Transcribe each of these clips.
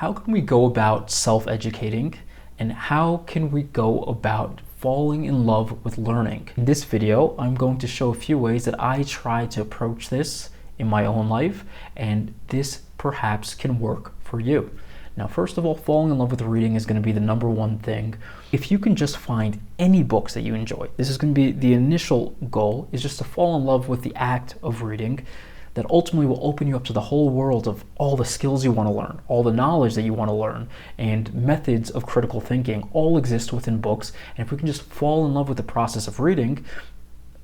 how can we go about self-educating, and how can we go about falling in love with learning? In this video, I'm going to show a few ways that I try to approach this in my own life, and this perhaps can work for you. Now, first of all, falling in love with reading is going to be the number one thing. If you can just find any books that you enjoy, this is going to be the initial goal, is just to fall in love with the act of reading. That ultimately will open you up to the whole world of all the skills you want to learn, all the knowledge that you want to learn, and methods of critical thinking all exist within books. And if we can just fall in love with the process of reading,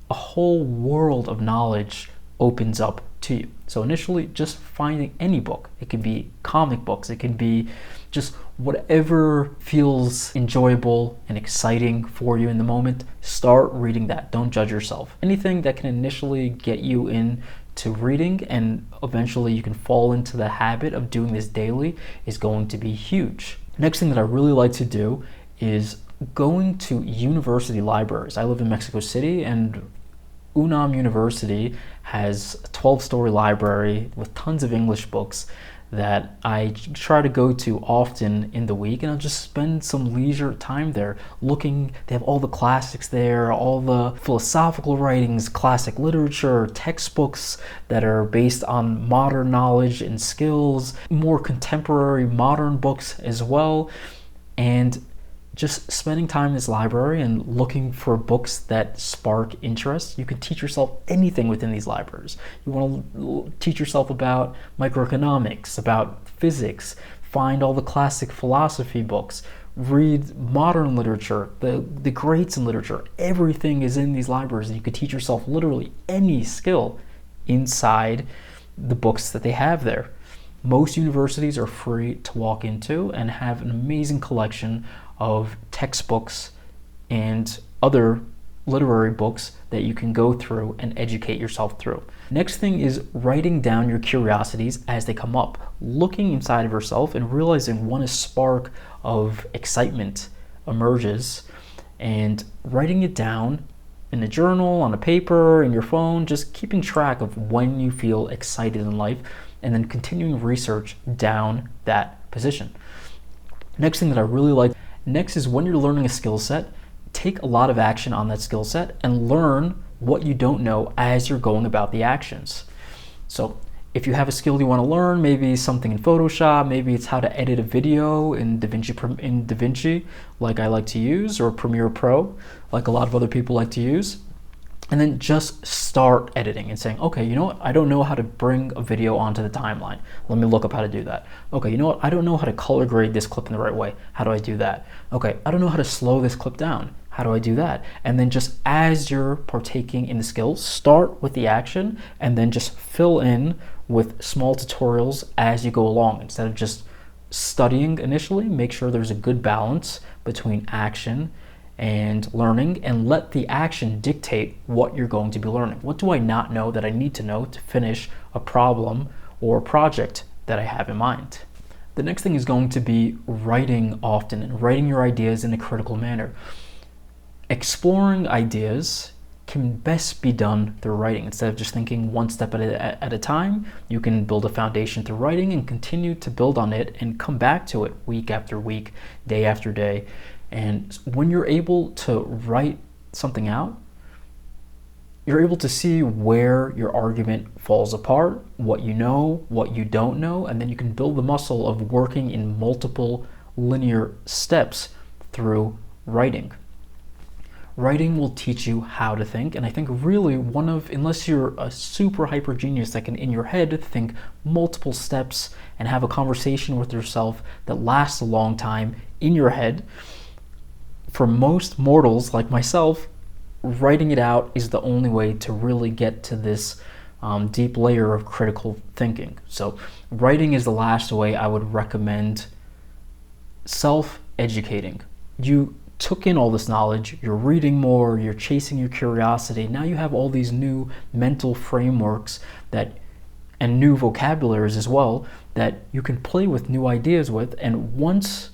a whole world of knowledge opens up to you. So initially, just finding any book. It can be comic books, it can be just whatever feels enjoyable and exciting for you in the moment. Start reading that. Don't judge yourself. Anything that can initially get you in to reading and eventually you can fall into the habit of doing this daily is going to be huge. Next thing that I really like to do is going to university libraries. I live in Mexico City, and UNAM University has a 12-story library with tons of English books that I try to go to often in the week, and I'll just spend some leisure time there looking. They have all the classics there, all the philosophical writings, classic literature, textbooks that are based on modern knowledge and skills, more contemporary modern books as well. And just spending time in this library and looking for books that spark interest. You can teach yourself anything within these libraries. You want to teach yourself about microeconomics, about physics, find all the classic philosophy books, read modern literature, the greats in literature. Everything is in these libraries, and you can teach yourself literally any skill inside the books that they have there. Most universities are free to walk into and have an amazing collection of textbooks and other literary books that you can go through and educate yourself through. Next thing is writing down your curiosities as they come up, looking inside of yourself and realizing when a spark of excitement emerges, and writing it down in a journal, on a paper, in your phone, just keeping track of when you feel excited in life, and then continuing research down that position. Next thing that I really like next is when you're learning a skill set, take a lot of action on that skill set and learn what you don't know as you're going about the actions. So if you have a skill you want to learn, maybe something in Photoshop, maybe it's how to edit a video in DaVinci like I like to use, or Premiere Pro like a lot of other people like to use. And then just start editing and saying, okay, you know what? I don't know how to bring a video onto the timeline. Let me look up how to do that. Okay, you know what? I don't know how to color grade this clip in the right way. How do I do that? Okay, I don't know how to slow this clip down. How do I do that? And then just as you're partaking in the skills, start with the action and then just fill in with small tutorials as you go along. Instead of just studying initially, make sure there's a good balance between action and learning, and let the action dictate what you're going to be learning. What do I not know that I need to know to finish a problem or project that I have in mind? The next thing is going to be writing often and writing your ideas in a critical manner. Exploring ideas can best be done through writing. Instead of just thinking one step at a time, you can build a foundation through writing and continue to build on it and come back to it week after week, day after day. And when you're able to write something out, you're able to see where your argument falls apart, what you know, what you don't know, and then you can build the muscle of working in multiple linear steps through writing. Writing will teach you how to think, and I think really unless you're a super hyper genius that can in your head think multiple steps and have a conversation with yourself that lasts a long time in your head, for most mortals like myself, writing it out is the only way to really get to this deep layer of critical thinking. So writing is the last way I would recommend self-educating. You took in all this knowledge, you're reading more, you're chasing your curiosity. Now you have all these new mental frameworks and new vocabularies as well that you can play with new ideas with, and once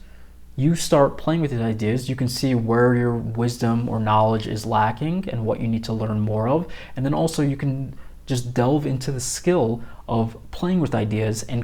you start playing with these ideas, you can see where your wisdom or knowledge is lacking and what you need to learn more of. And then also you can just delve into the skill of playing with ideas and